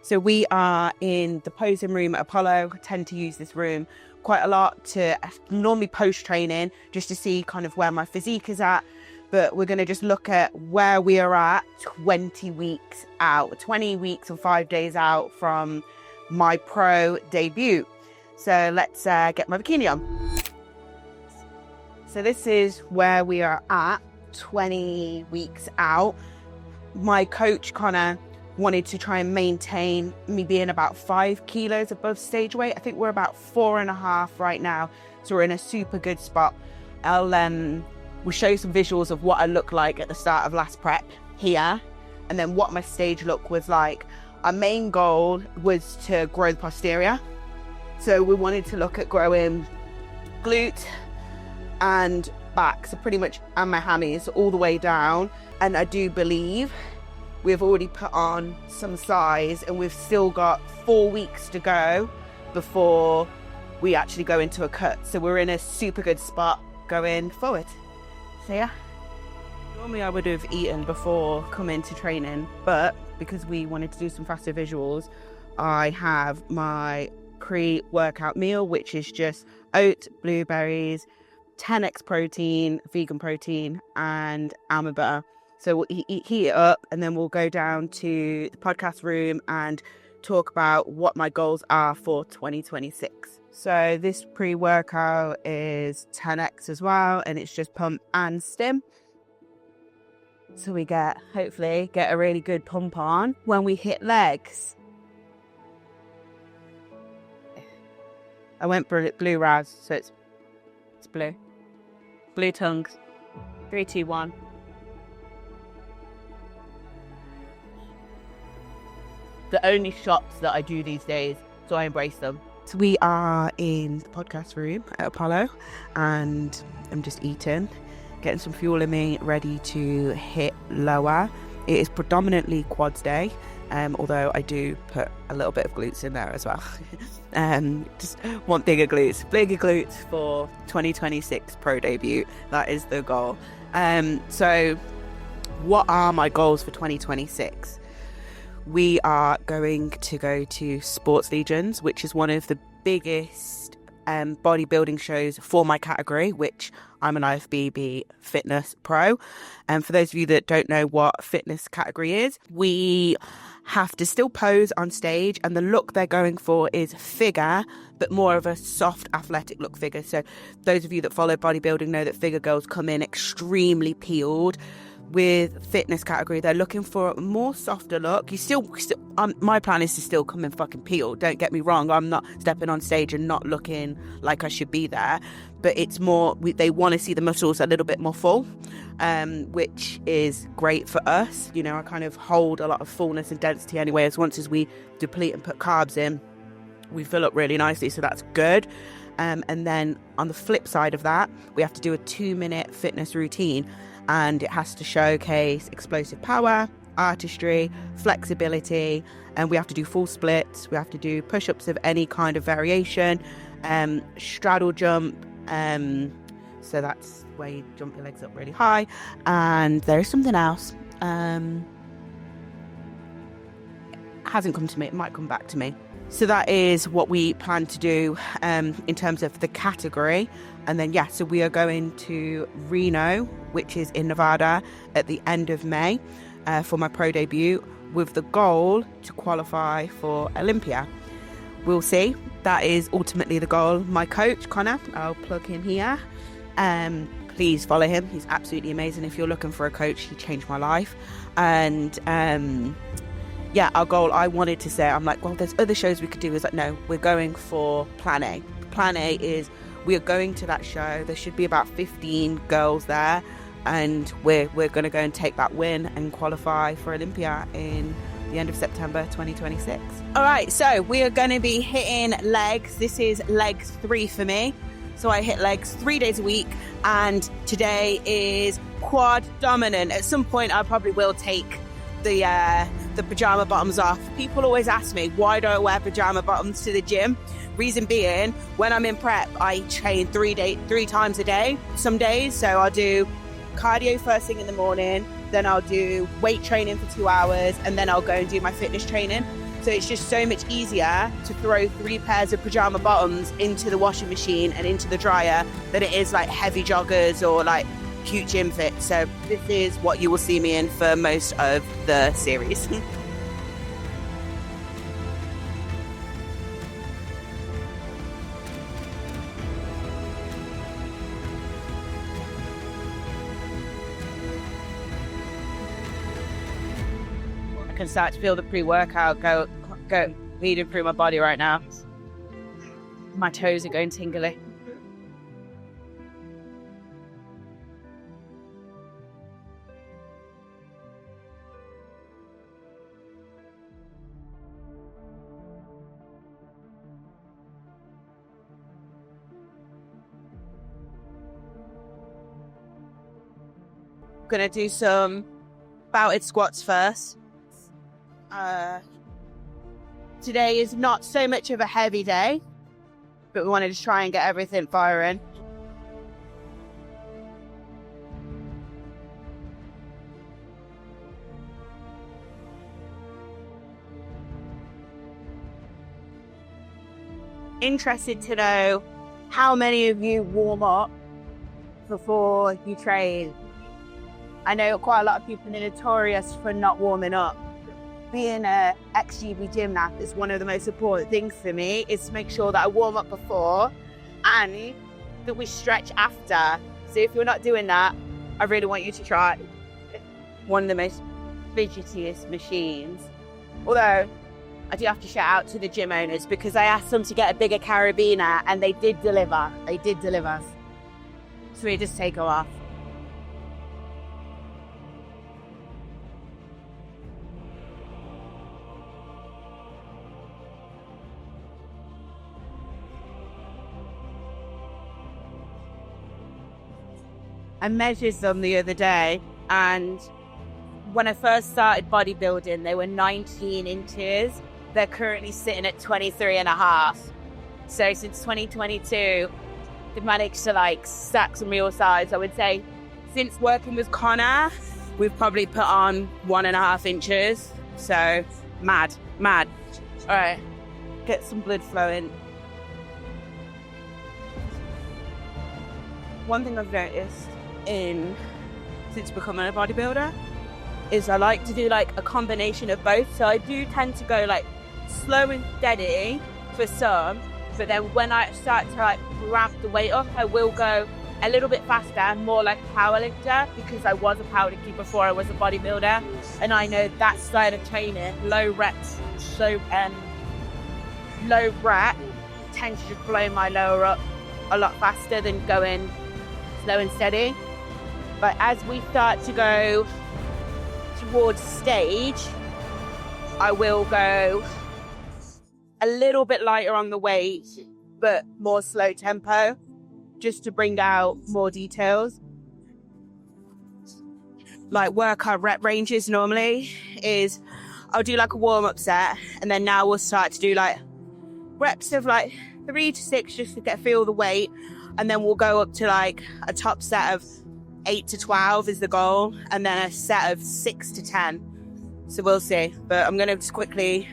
So we are in the posing room at Apollo. I tend to use this room quite a lot to normally post-training, just to see kind of where my physique is at. But we're going to just look at where we are at 20 weeks out, 20 weeks and 5 days out from my pro debut. So let's get my bikini on. So this is where we are at 20 weeks out. My coach Connor wanted to try and maintain me being about 5 kilos above stage weight. I think we're about 4.5 right now. So we're in a super good spot. We'll show you some visuals of what I look like at the start of last prep here, and then what my stage look was like. Our main goal was to grow the posterior. So we wanted to look at growing glute and back, so pretty much, and my hammies all the way down. And I do believe we've already put on some size, and we've still got 4 weeks to go before we actually go into a cut. So we're in a super good spot going forward. So yeah. Normally I would have eaten before coming to training, but because we wanted to do some faster visuals, I have my pre-workout meal, which is just oats, blueberries, 10x protein, vegan protein, and almond butter. So we'll heat it up, and then we'll go down to the podcast room and talk about what my goals are for 2026. So this pre-workout is 10x as well, and it's just pump and stim. So we hopefully get a really good pump on when we hit legs. I went blue raz, so it's blue. Blue tongues. 3, 2, 1. The only shots that I do these days, so I embrace them. So we are in the podcast room at Apollo, and I'm just eating, getting some fuel in me, ready to hit lower. It is predominantly quads day, although I do put a little bit of glutes in there as well. Just want bigger glutes for 2026 pro debut. That is the goal. So what are my goals for 2026? We are going to go to Sports Legions, which is one of the biggest bodybuilding shows for my category, which I'm an IFBB fitness pro. And for those of you that don't know what fitness category is, we have to still pose on stage, and the look they're going for is figure, but more of a soft athletic look figure. So those of you that follow bodybuilding know that figure girls come in extremely peeled. With fitness category, they're looking for a more softer look. My plan is to still come in fucking peeled. Don't get me wrong. I'm not stepping on stage and not looking like I should be there. But it's more, they want to see the muscles a little bit more full, which is great for us. You know, I kind of hold a lot of fullness and density anyway. As we deplete and put carbs in, we fill up really nicely. So that's good. And then on the flip side of that, we have to do a 2-minute fitness routine. And it has to showcase explosive power, artistry, flexibility, and we have to do full splits. We have to do push-ups of any kind of variation, straddle jump. So that's where you jump your legs up really high. And there is something else. Hasn't come to me. It might come back to me. So that is what we plan to do in terms of the category. And then, so we are going to Reno, which is in Nevada, at the end of May for my pro debut, with the goal to qualify for Olympia. We'll see. That is ultimately the goal. My coach, Connor, I'll plug him here. Please follow him. He's absolutely amazing. If you're looking for a coach, he changed my life. And our goal, I wanted to say, I'm like, well, there's other shows we could do. It's like, no, we're going for Plan A. Plan A is we are going to that show. There should be about 15 girls there, and we're going to go and take that win and qualify for Olympia in the end of September 2026. All right, so we are going to be hitting legs. This is leg 3 for me. So I hit legs 3 days a week, and today is quad dominant. At some point, I probably will take the pajama bottoms off. People always ask me, why do I wear pajama bottoms to the gym? Reason being, when I'm in prep, I train 3 times a day, some days. So I'll do cardio first thing in the morning, then I'll do weight training for 2 hours, and then I'll go and do my fitness training. So it's just so much easier to throw 3 pairs of pajama bottoms into the washing machine and into the dryer than it is like heavy joggers or like cute gym fits. So this is what you will see me in for most of the series. I can start to feel the pre-workout go leading through my body right now. My toes are going tingly. I'm gonna do some bouted squats first. Today is not so much of a heavy day, but we wanted to try and get everything firing. Interested to know how many of you warm up before you train. I know quite a lot of people are notorious for not warming up. Being an ex-GB gymnast is one of the most important things for me, is to make sure that I warm up before and that we stretch after. So if you're not doing that, I really want you to try one of the most fidgetiest machines. Although I do have to shout out to the gym owners, because I asked them to get a bigger carabiner and they did deliver. They did deliver. So we just take her off. I measured them the other day, and when I first started bodybuilding, they were 19 inches. They're currently sitting at 23 and a half. So since 2022, they've managed to like stack some real size. I would say since working with Connor, we've probably put on 1.5 inches. So mad. All right, get some blood flowing. One thing I've noticed since becoming a bodybuilder is I like to do like a combination of both. So I do tend to go like slow and steady for some, but then when I start to like ramp the weight up, I will go a little bit faster, more like a power lifter, because I was a powerlifter before I was a bodybuilder, and I know that style of training, low reps, low rep, tends to just blow my lower up a lot faster than going slow and steady. But as we start to go towards stage, I will go a little bit lighter on the weight, but more slow tempo, just to bring out more details. Like workout rep ranges normally is I'll do like a warm-up set, and then now we'll start to do like reps of like 3 to 6 just to get a feel of the weight, and then we'll go up to like a top set of 8 to 12 is the goal, and then a set of 6 to 10. So we'll see. But I'm going to just quickly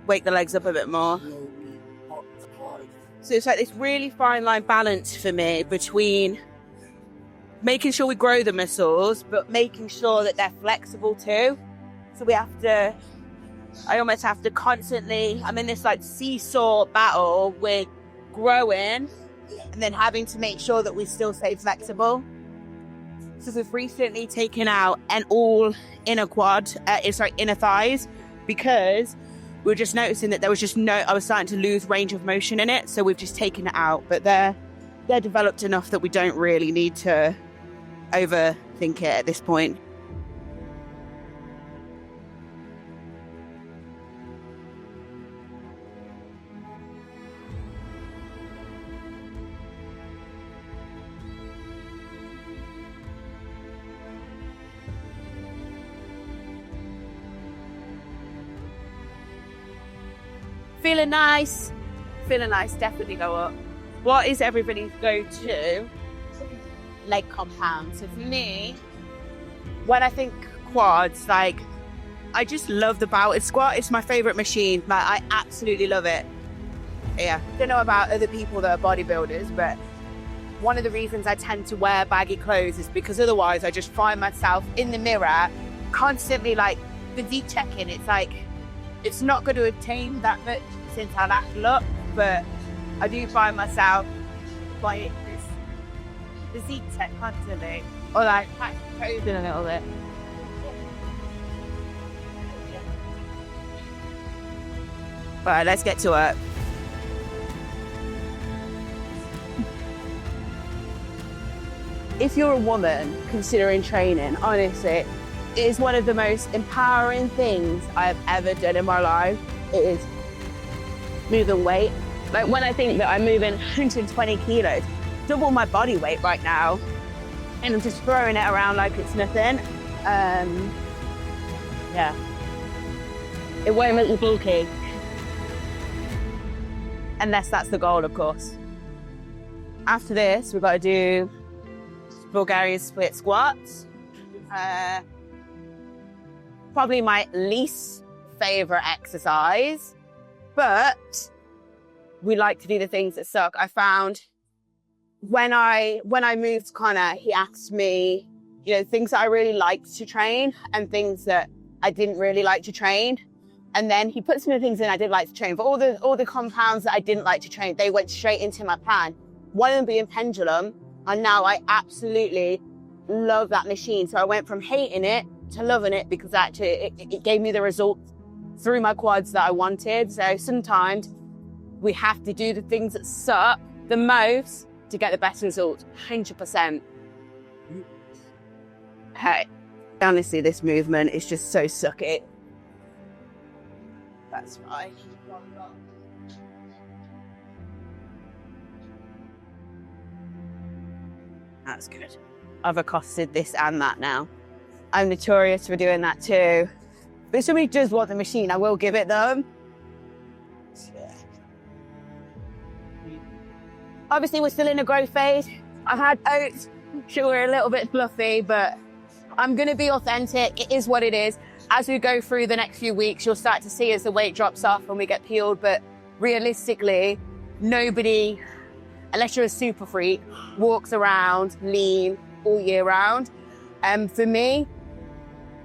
wake the legs up a bit more. So it's like this really fine line balance for me between making sure we grow the muscles, but making sure that they're flexible too. So I almost have to constantly, I'm in this like seesaw battle with growing and then having to make sure that we still stay flexible. So we've recently taken out an all inner inner thighs, because we were just noticing that there was just I was starting to lose range of motion in it. So we've just taken it out, but they're developed enough that we don't really need to overthink it at this point. Feeling nice, definitely go up. What is everybody's go-to leg compound? So for me, when I think quads, like I just love the bowered squat. It's my favorite machine. Like, I absolutely love it. Yeah. I don't know about other people that are bodybuilders, but one of the reasons I tend to wear baggy clothes is because otherwise I just find myself in the mirror constantly like physique checking. It's like, it's not going to attain that much since I last looked, but I do find myself like this physique check constantly, or like posing a little bit. Right, let's get to it. If you're a woman considering training, honestly, it is one of the most empowering things I've ever done in my life. It is moving weight. Like, when I think that I'm moving 120 kilos, double my body weight right now, and I'm just throwing it around like it's nothing. Yeah. It won't make you bulky. Unless that's the goal, of course. After this, we've got to do Bulgarian split squats. Probably my least favorite exercise, but we like to do the things that suck. I found when I moved to Connor, he asked me, you know, things that I really liked to train and things that I didn't really like to train. And then he put some of the things in I did like to train, but all the compounds that I didn't like to train, they went straight into my plan. One of them being pendulum, and now I absolutely love that machine. So I went from hating it to loving it because actually it gave me the results through my quads that I wanted. So sometimes we have to do the things that suck the most to get the best results, 100%. Hey, honestly, this movement is just so sucky. That's fine. That's good. I've accosted this and that now. I'm notorious for doing that too. But if somebody does want the machine, I will give it them. Obviously, we're still in a growth phase. I've had oats. Sure, we're a little bit fluffy, but I'm going to be authentic. It is what it is. As we go through the next few weeks, you'll start to see as the weight drops off and we get peeled. But realistically, nobody, unless you're a super freak, walks around lean all year round. For me,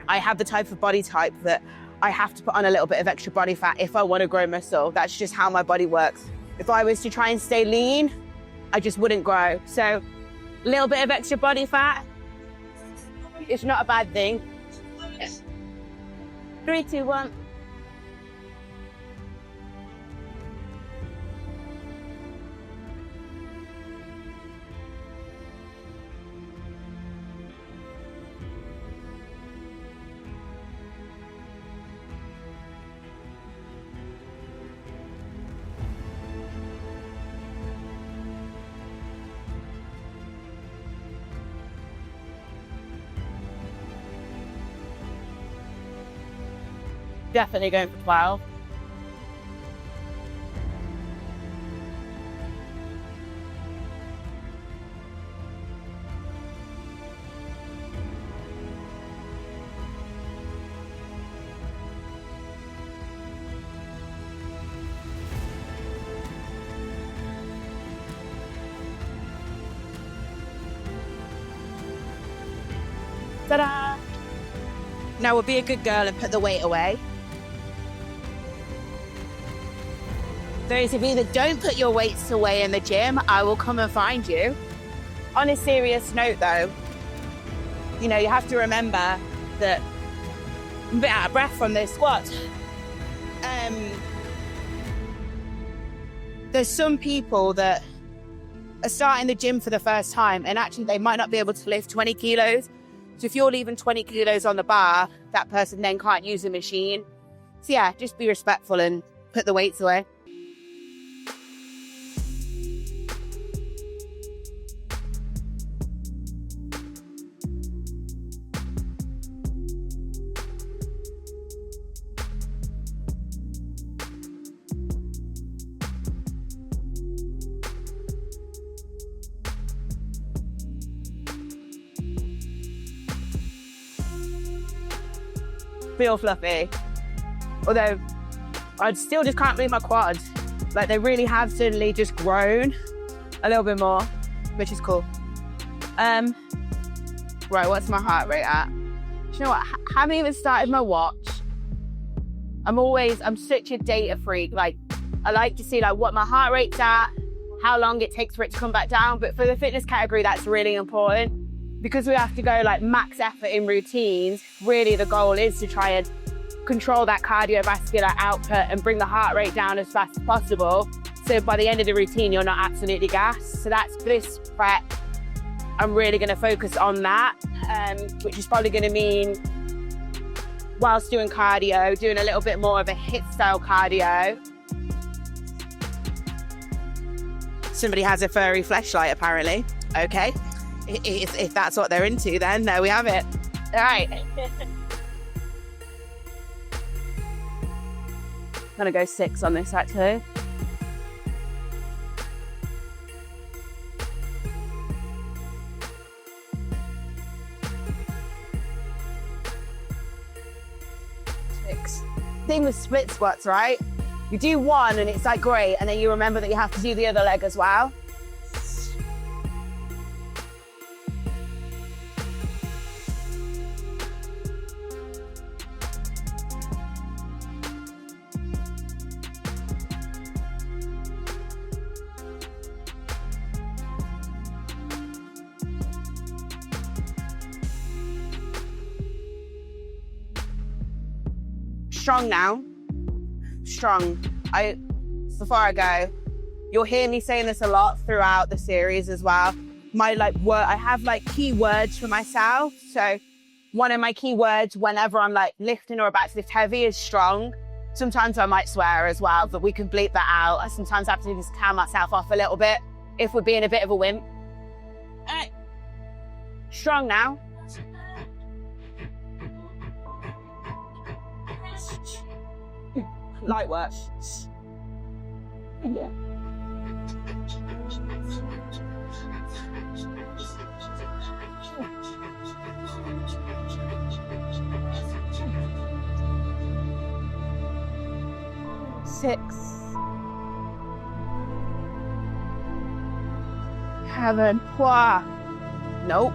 I have the type of body type that I have to put on a little bit of extra body fat if I want to grow muscle. That's just how my body works. If I was to try and stay lean, I just wouldn't grow. So a little bit of extra body fat, it's not a bad thing. 3, 2, 1. Definitely going for 12. Ta-da! Now we'll be a good girl and put the weight away. Those of you that don't put your weights away in the gym, I will come and find you. On a serious note though, you know, you have to remember that I'm a bit out of breath from those squats. There's some people that are starting the gym for the first time and actually they might not be able to lift 20 kilos. So if you're leaving 20 kilos on the bar, that person then can't use the machine. So yeah, just be respectful and put the weights away. feel fluffy. Although I still just can't believe my quads. Like they really have suddenly just grown a little bit more, which is cool. Right, what's my heart rate at? Do you know what? I haven't even started my watch. I'm such a data freak. Like, I like to see like what my heart rate's at, how long it takes for it to come back down. But for the fitness category, that's really important because we have to go like max effort in routines. Really, the goal is to try and control that cardiovascular output and bring the heart rate down as fast as possible. So by the end of the routine, you're not absolutely gassed. So that's for this prep. I'm really going to focus on that, which is probably going to mean whilst doing cardio, doing a little bit more of a HIIT style cardio. Somebody has a furry fleshlight apparently. Okay, if that's what they're into, then there we have it. All right. I'm gonna go 6 on this actually. Thing with split squats, right? You do one and it's like great, and then you remember that you have to do the other leg as well. Strong now. Strong. Before I go, you'll hear me saying this a lot throughout the series as well. I have like key words for myself. So one of my key words whenever I'm like lifting or about to lift heavy is strong. Sometimes I might swear as well, but we can bleep that out. I sometimes have to just calm myself off a little bit if we're being a bit of a wimp. All right. Strong now. Light work. Yeah. Six. 7. Nope.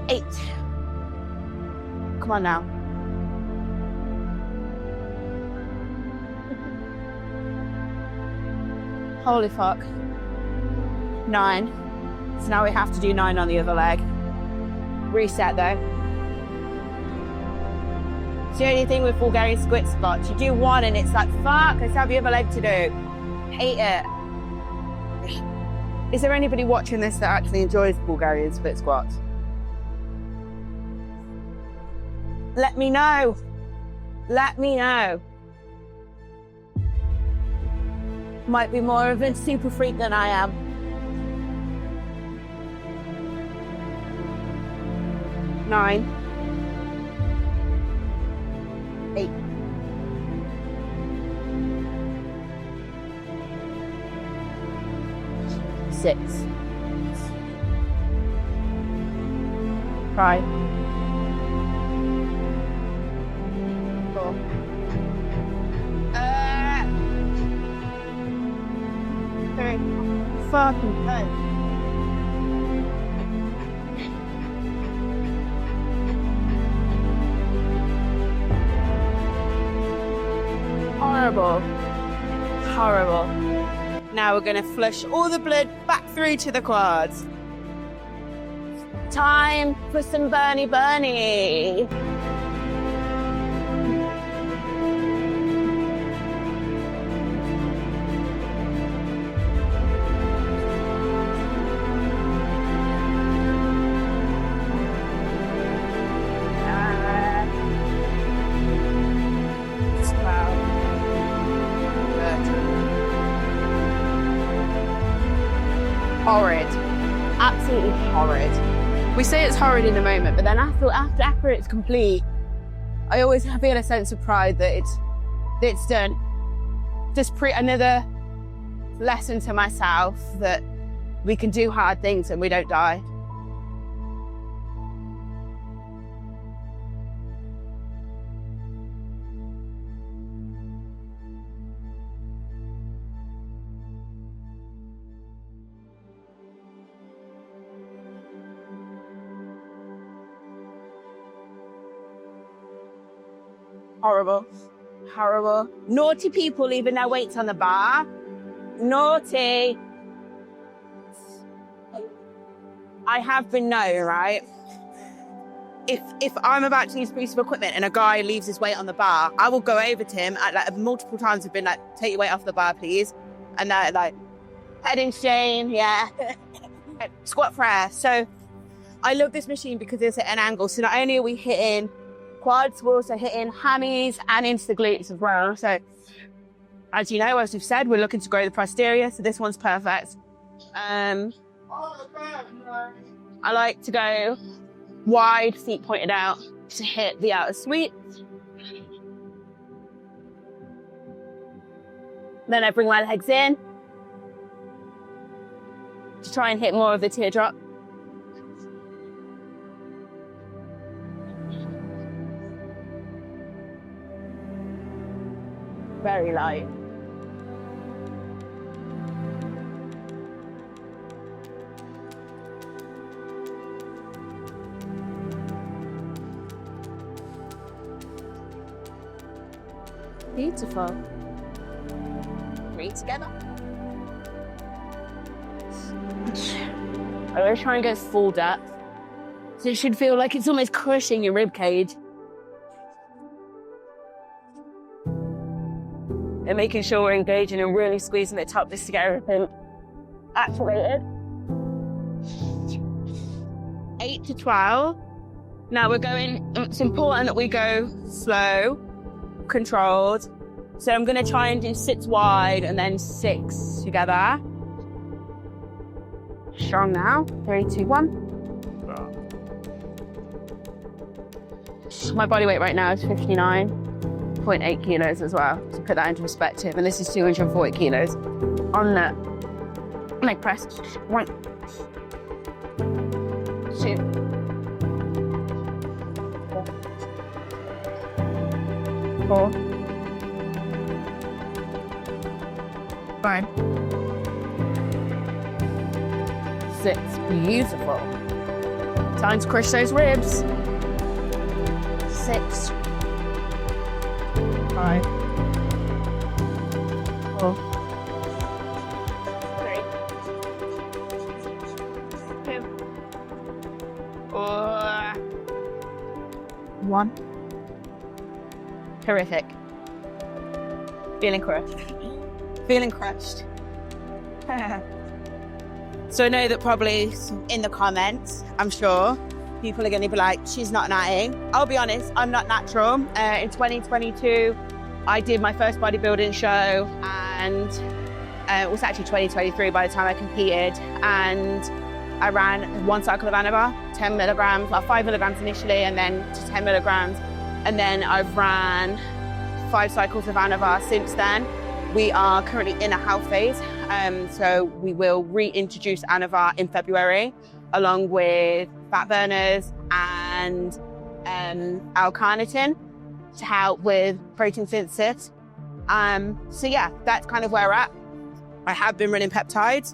8. Come on now. Holy fuck. 9. So now we have to do 9 on the other leg. Reset though. It's the only thing with Bulgarian split squats. You do one and it's like, fuck, I still have the other leg to do. Hate it. Is there anybody watching this that actually enjoys Bulgarian split squats? Let me know. Let me know. Might be more of a super freak than I am. Nine. 8. 6. 5. 4. Fucking good. Horrible. Horrible. Now we're going to flush all the blood back through to the quads. Time for some Bernie. Horrid. Absolutely horrid. We say it's horrid in the moment, but then after it's complete, I always feel a sense of pride that it's done. Just another lesson to myself that we can do hard things and we don't die. Horrible. Horrible. Naughty people leaving their weights on the bar. Naughty. I have been known, right? If I'm about to use a piece of equipment and a guy leaves his weight on the bar, I will go over to him at like multiple times. Have been like, take your weight off the bar, please. And they're like, head in shame, yeah. Squat for air. So I love this machine because it's at an angle. So not only are we hitting quads, we're also hitting hammies and into the glutes as well. So as you know, as we've said, we're looking to grow the posterior. So this one's perfect. I like to go wide, feet pointed out to hit the outer sweep. Then I bring my legs in to try and hit more of the teardrop. Very light. Beautiful. 3 together. I'm going to try and go full depth. So it should feel like it's almost crushing your rib cage. And making sure we're engaging and really squeezing the top just to get everything activated. 8 to 12. Now we're going, it's important that we go slow, controlled. So I'm going to try and do 6 wide and then 6 together. Strong now. 3, 2, 1. My body weight right now is 59.8 kilos as well, to put that into perspective. And this is 240 kilos on the leg press. 1, 2, 4, 5, 6. Beautiful. Time to crush those ribs. 6, 5, 4, 3, 2, 1. Terrific. Feeling crushed. Feeling crushed. So I know that probably in the comments, I'm sure, people are going to be like, she's not natting. I'll be honest, I'm not natural. In 2022, I did my first bodybuilding show, and it was actually 2023 by the time I competed. And I ran 1 cycle of Anavar, 10 milligrams, well, 5 milligrams initially, and then to 10 milligrams. And then I've ran 5 cycles of Anavar since then. We are currently in a health phase, so we will reintroduce Anavar in February, along with fat burners and L-carnitine to help with protein synthesis. So yeah, that's kind of where we're at. I have been running peptides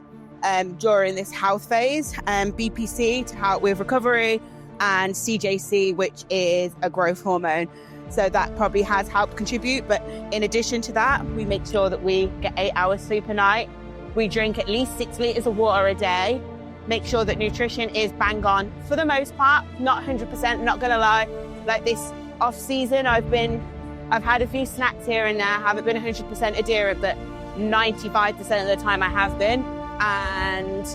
during this health phase, BPC to help with recovery, and CJC, which is a growth hormone. So that probably has helped contribute. But in addition to that, we make sure that we get 8 hours sleep a night. We drink at least 6 liters of water a day. Make sure that nutrition is bang on for the most part, not 100%, not gonna lie. Like this off season, I've had a few snacks here and there, haven't been 100% adherent, but 95% of the time I have been. And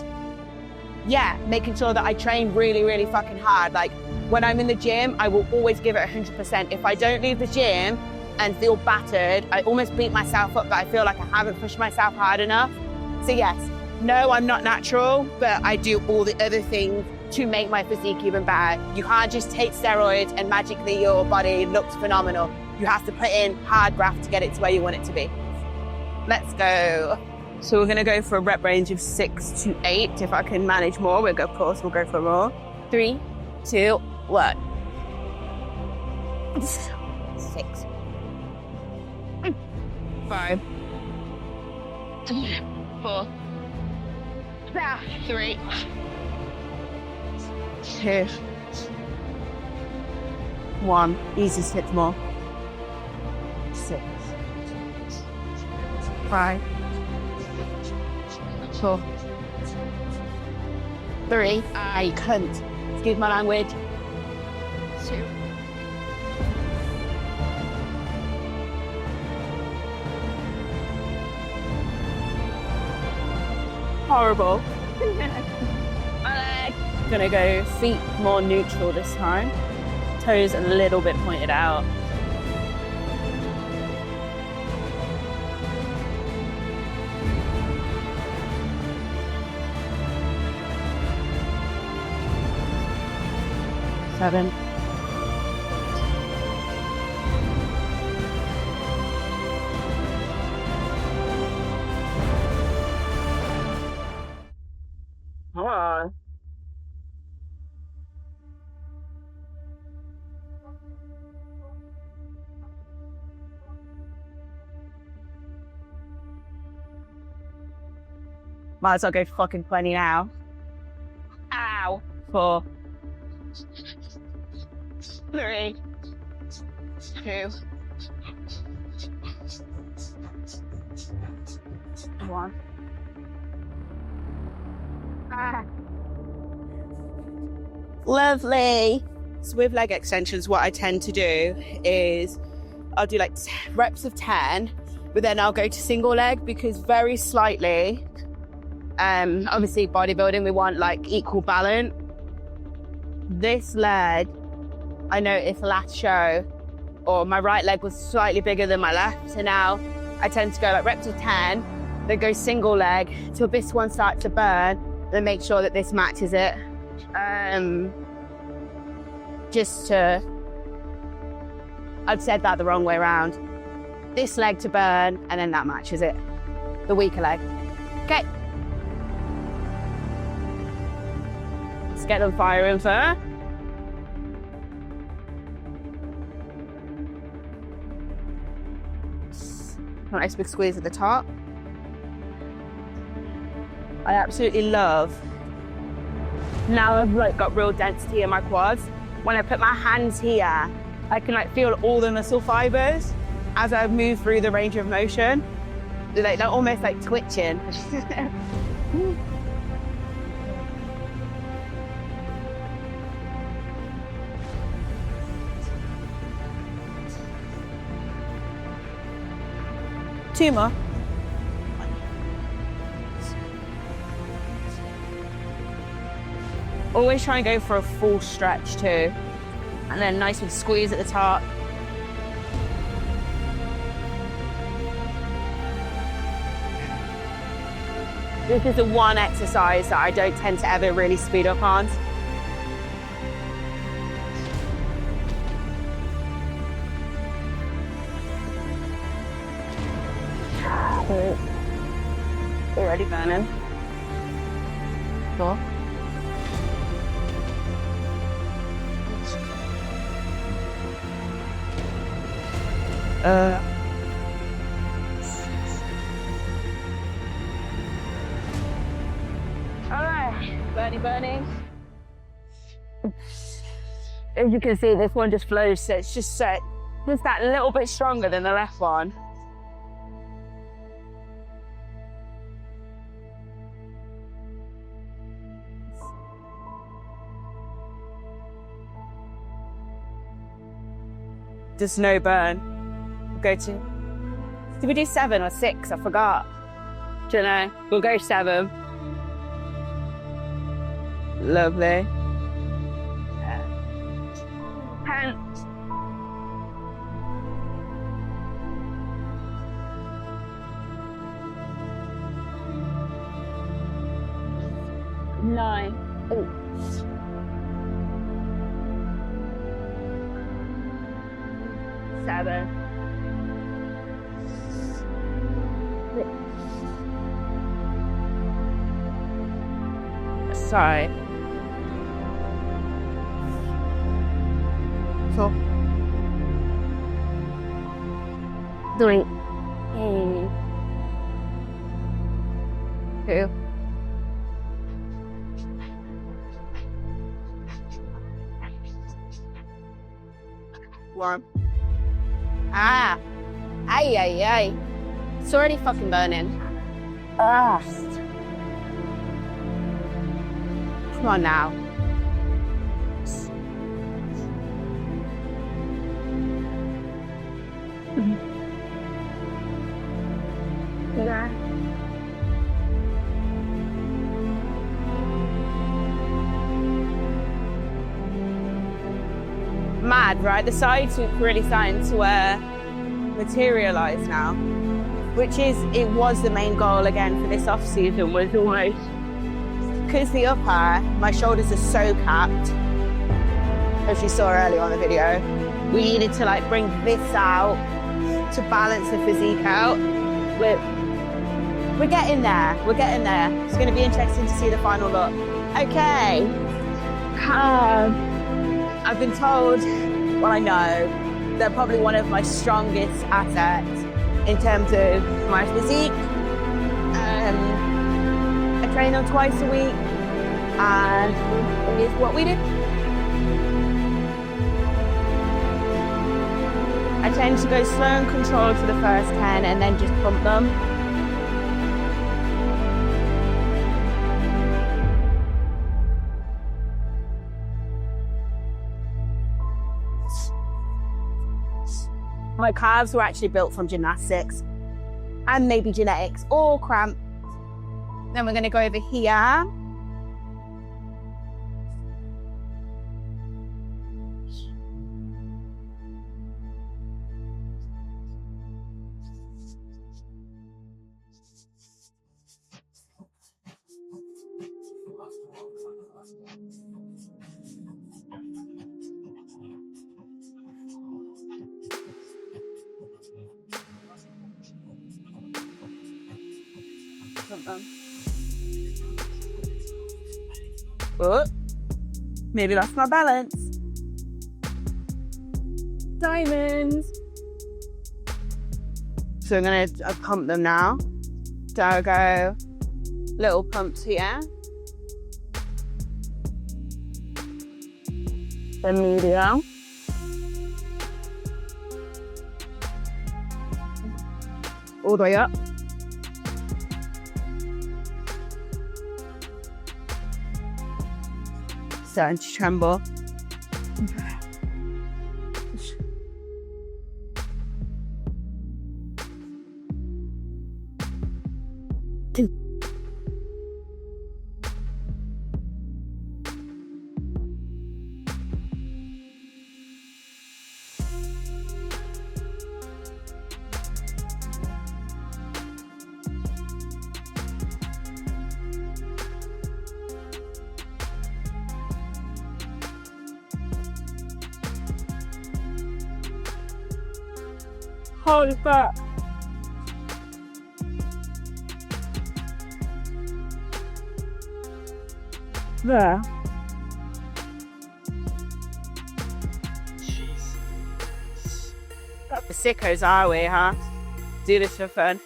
yeah, making sure that I train really, really fucking hard. Like when I'm in the gym, I will always give it 100%. If I don't leave the gym and feel battered, I almost beat myself up that I feel like I haven't pushed myself hard enough. So yes, no, I'm not natural, but I do all the other things to make my physique even better. You can't just take steroids and magically your body looks phenomenal. You have to put in hard graft to get it to where you want it to be. Let's go. So we're gonna go for a rep range of 6 to 8. If I can manage more, of course, we'll go for more. 3, 2, 1. 6. 5. 4. 3. 2. 1. Easy 6 more. 6, 5, 4, 3. I cunt. Excuse my language. 2. Horrible. My leg. Gonna go feet more neutral this time. Toes a little bit pointed out. Seven. Come on. Might as well go fucking 20 now. Ow. 4, 3, 2, 1. Lovely. So with leg extensions, what I tend to do is I'll do like reps of 10, but then I'll go to single leg because very slightly, obviously bodybuilding, we want like equal balance. This leg, I noticed last show, or my right leg was slightly bigger than my left. So now I tend to go like reps of 10, then go single leg till this one starts to burn, then make sure that this matches it. I've said that the wrong way around. This leg to burn, and then that matches it. The weaker leg. Okay. Let's get them firing first. Nice big squeeze at the top. I absolutely love. Now I've like got real density in my quads. When I put my hands here, I can like feel all the muscle fibers as I move through the range of motion. They're almost like twitching. Two more. Always try and go for a full stretch too. And then nice big squeeze at the top. This is the one exercise that I don't tend to ever really speed up on. Already burning. Cool. Alright, burning. As you can see, this one just flows, so it's just that little bit stronger than the left one. There's no burn. Go to. Did we do 7 or 6? I forgot. Don't know. We'll go 7. Lovely. 10. Nine. Ooh. 7. 6. Sorry. 4. 3. 2. 1. Ay, ay, ay. It's already fucking burning. Ah. Come on now. Yeah. Mad, right? The sides are really starting to materialize now, which is, it was the main goal again for this off season, was almost, because the upper, my shoulders are so capped, as you saw earlier on the video, we needed to like bring this out to balance the physique out. We're getting there, we're getting there. It's going to be interesting to see the final look. Okay, I've been told, well, I know, they're probably one of my strongest assets in terms of my physique. I train them twice a week, and it's what we do. I tend to go slow and controlled for the first 10 and then just pump them. My calves were actually built from gymnastics and maybe genetics or cramp. Then we're going to go over here. Oh, maybe lost my balance. Diamonds. So I'm going to pump them now. So I'll go little pumps here. Then medium. All the way up. Starting to tremble. Holy fuck. There. The sickos are we, huh? Do this for fun.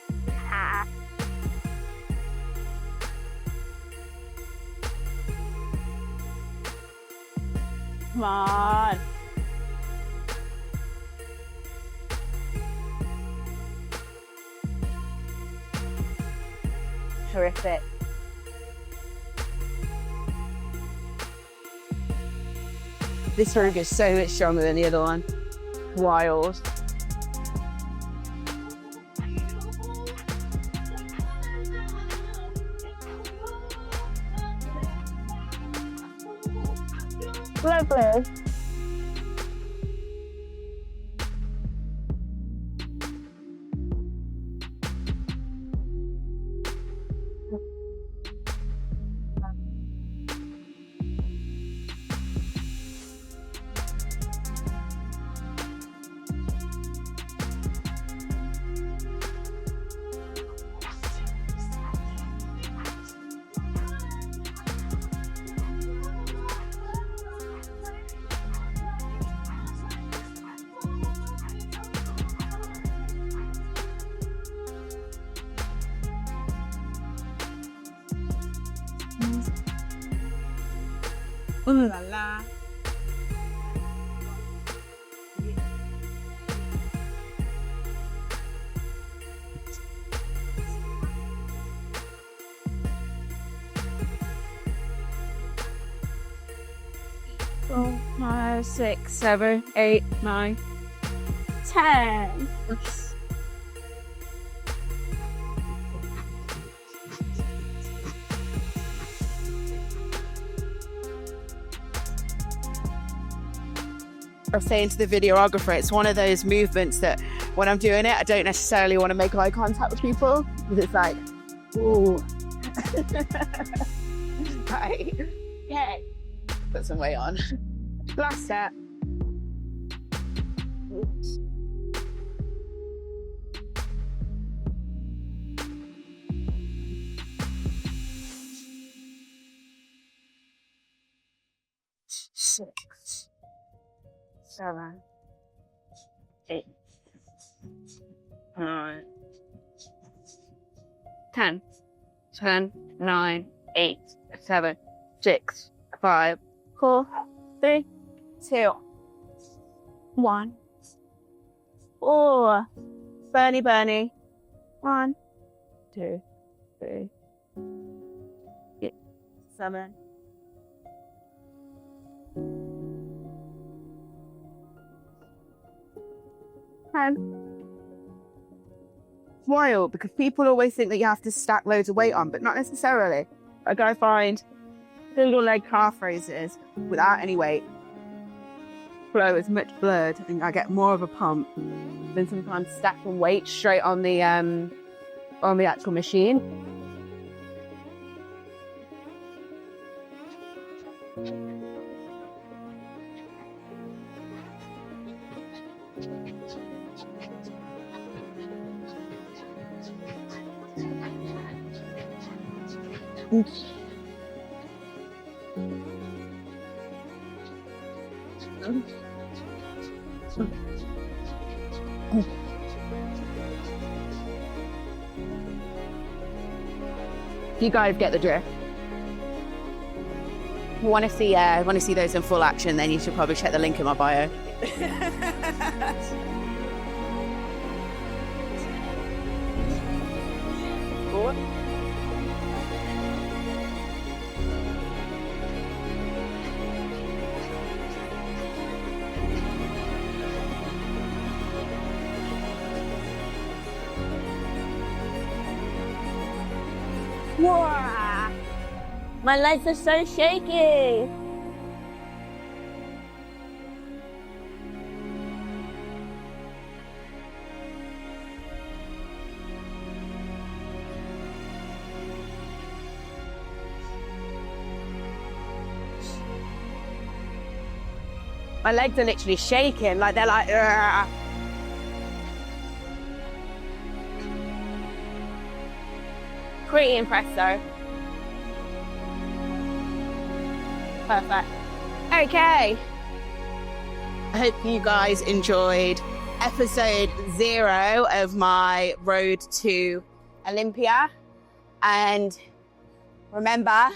Come on. Terrific. This one is so much stronger than the other one. Wild. Lovely. Ooh la la. 4, 5, 6, 7, 8, 9, 10. I was saying to the videographer, it's one of those movements that when I'm doing it, I don't necessarily want to make eye contact with people because it's like, ooh. Right. Okay. Put some weight on. Last set. Six, 7, 8, 9, 10, 10, 9, 8, 7, 6, 5, 4, 3, 2, 1. Oh, Bernie, Bernie. 1, 2, 3, 7. Wild, because people always think that you have to stack loads of weight on, but not necessarily. Like I find single leg calf raises without any weight flow as much blood and I get more of a pump than sometimes stacking weight straight on the actual machine. You guys get the drift. If you want to see those in full action, then you should probably check the link in my bio. Whoa. My legs are so shaky. My legs are literally shaking, like they're like, ugh. Pretty impressed though. Perfect. Okay. I hope you guys enjoyed episode 0 of my road to Olympia. And remember,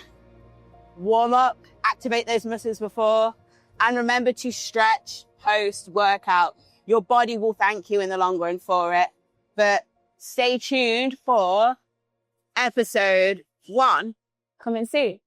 warm up, activate those muscles before, and remember to stretch post-workout. Your body will thank you in the long run for it. But stay tuned for episode 1 coming soon.